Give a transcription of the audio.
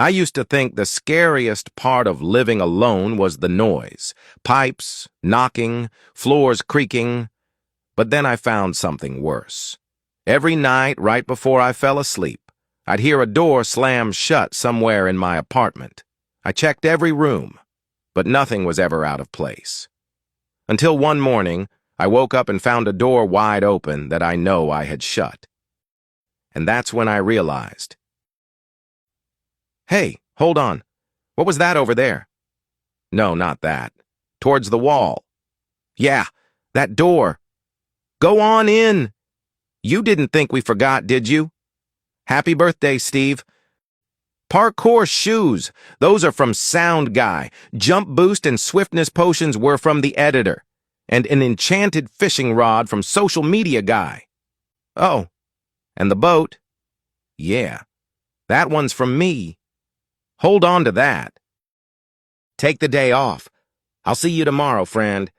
I used to think the scariest part of living alone was the noise. Pipes, knocking, floors creaking. But then I found something worse. Every night, right before I fell asleep, I'd hear a door slam shut somewhere in my apartment. I checked every room, but nothing was ever out of place. Until one morning, I woke up and found a door wide open that I know I had shut. And that's when I realized. Hey, hold on. What was that over there? No, not that. Towards the wall. Yeah, that door. Go on in. You didn't think we forgot, did you? Happy birthday, Steve. Parkour shoes. Those are from Sound Guy. Jump boost and swiftness potions were from the editor. And an enchanted fishing rod from Social Media Guy. Oh, and the boat? Yeah, that one's from me. Hold on to that. Take the day off. I'll see you tomorrow, friend.